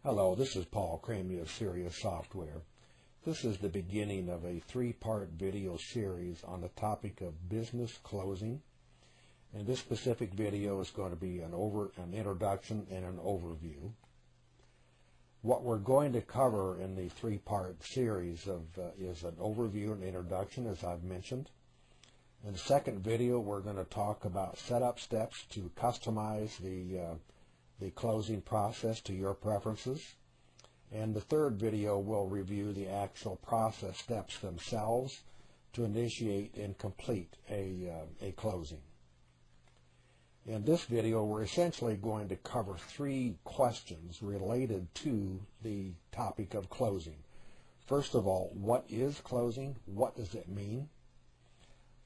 Hello, this is Paul Cramey of Sirius Software. This is the beginning of a three-part video series on the topic of business closing. And this specific video is going to be an introduction and an overview. What we're going to cover in the three-part series is an overview and introduction, as I've mentioned. In the second video, we're going to talk about setup steps to customize the closing process to your preferences. And the third video will review the actual process steps themselves to initiate and complete a closing. In this video, we're essentially going to cover three questions related to the topic of closing. First of all, what is closing? What does it mean?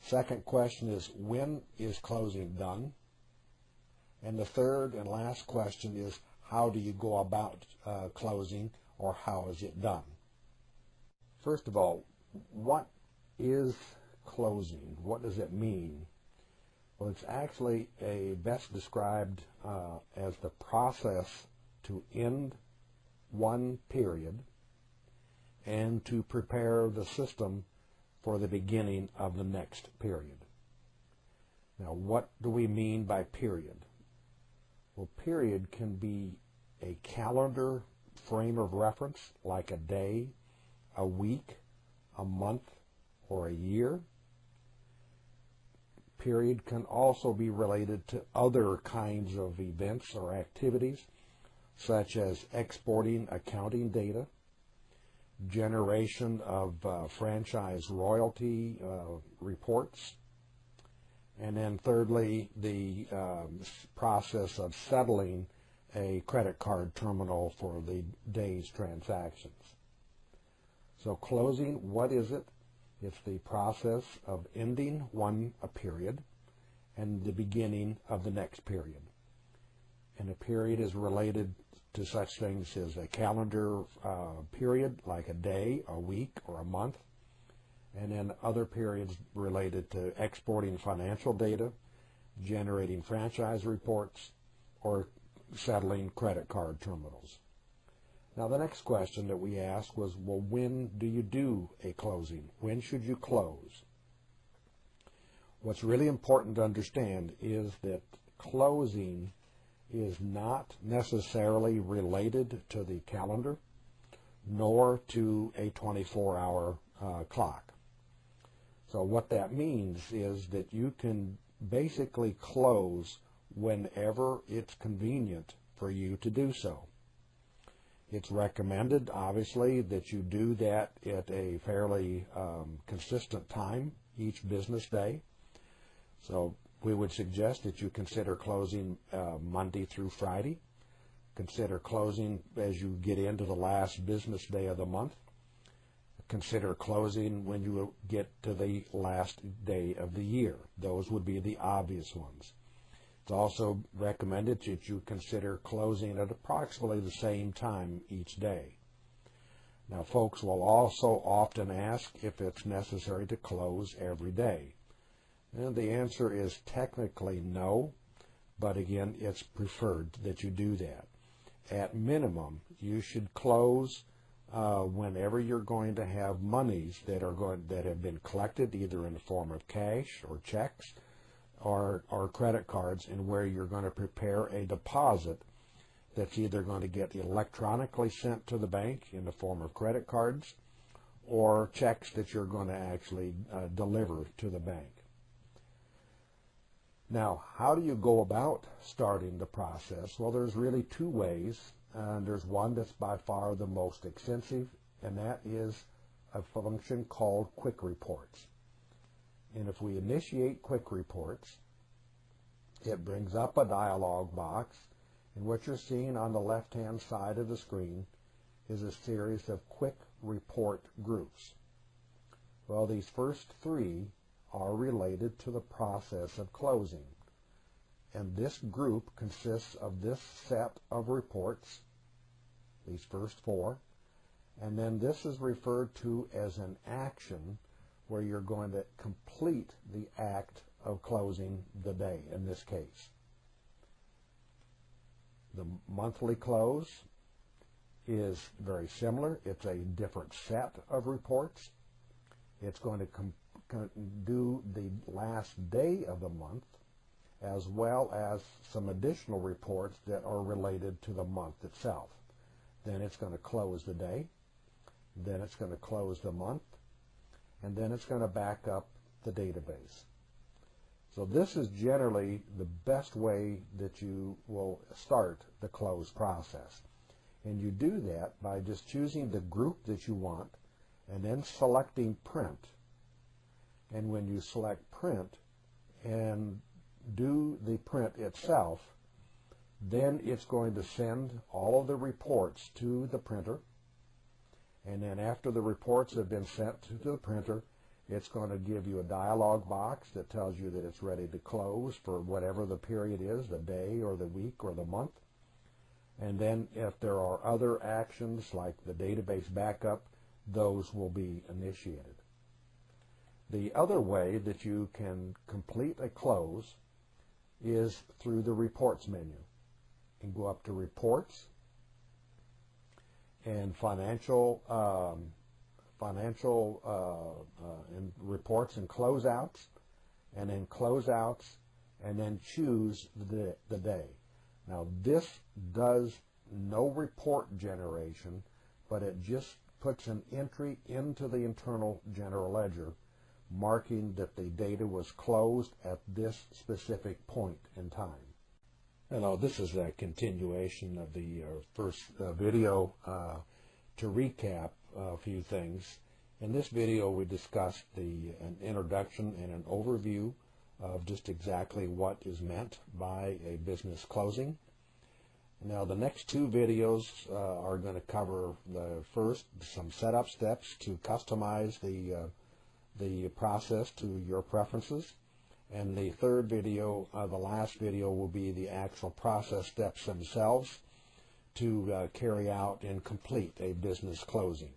Second question is, when is closing done? And the third and last question is, how do you go about closing, or how is it done? First of all, what is closing? What does it mean? Well, it's actually best described as the process to end one period and to prepare the system for the beginning of the next period. Now, what do we mean by period? Well, period can be a calendar frame of reference, like a day, a week, a month, or a year. Period can also be related to other kinds of events or activities, such as exporting accounting data, generation of franchise royalty reports, and then thirdly, the process of settling a credit card terminal for the day's transactions. So closing, what is it? It's the process of ending a period and the beginning of the next period. And a period is related to such things as a calendar period, like a day, a week, or a month. And then other periods related to exporting financial data, generating franchise reports, or settling credit card terminals. Now, the next question that we asked was, well, when do you do a closing? When should you close? What's really important to understand is that closing is not necessarily related to the calendar, nor to a 24-hour clock. So what that means is that you can basically close whenever it's convenient for you to do so. It's recommended, obviously, that you do that at a fairly consistent time each business day. So we would suggest that you consider closing Monday through Friday. Consider closing as you get into the last business day of the month. Consider closing when you get to the last day of the year. Those would be the obvious ones. It's also recommended that you consider closing at approximately the same time each day. Now, folks will also often ask if it's necessary to close every day. And the answer is technically no, but again, it's preferred that you do that. At minimum, you should close whenever you're going to have monies that have been collected, either in the form of cash or checks or credit cards, and where you're going to prepare a deposit that's either going to get electronically sent to the bank in the form of credit cards or checks that you're going to actually deliver to the bank. Now, how do you go about starting the process? Well, there's really two ways. And there's one that's by far the most extensive, and that is a function called Quick Reports. And if we initiate Quick Reports, it brings up a dialog box, and what you're seeing on the left-hand side of the screen is a series of Quick Report groups. Well, these first three are related to the process of closing. And this group consists of this set of reports, these first four, and then this is referred to as an action where you're going to complete the act of closing the day in this case. The monthly close is very similar. It's a different set of reports. It's going to do the last day of the month, as well as some additional reports that are related to the month itself. Then it's going to close the day, then it's going to close the month, and then it's going to back up the database. So this is generally the best way that you will start the close process. And you do that by just choosing the group that you want and then selecting print. And when you select print and do the print itself, then it's going to send all of the reports to the printer. And then after the reports have been sent to the printer, it's going to give you a dialog box that tells you that it's ready to close for whatever the period is, the day or the week or the month. And then if there are other actions like the database backup, those will be initiated. The other way that you can complete a close is through the Reports menu. You can go up to Reports and Financial and Reports and Closeouts, and then Closeouts, and then choose the day. Now this does no report generation, but it just puts an entry into the internal general ledger marking that the data was closed at this specific point in time. Now this is a continuation of the first video to recap a few things. In this video we discussed an introduction and an overview of just exactly what is meant by a business closing. Now the next two videos are going to cover some setup steps to customize the process to your preferences, and the third video, the last video, will be the actual process steps themselves to carry out and complete a business closing.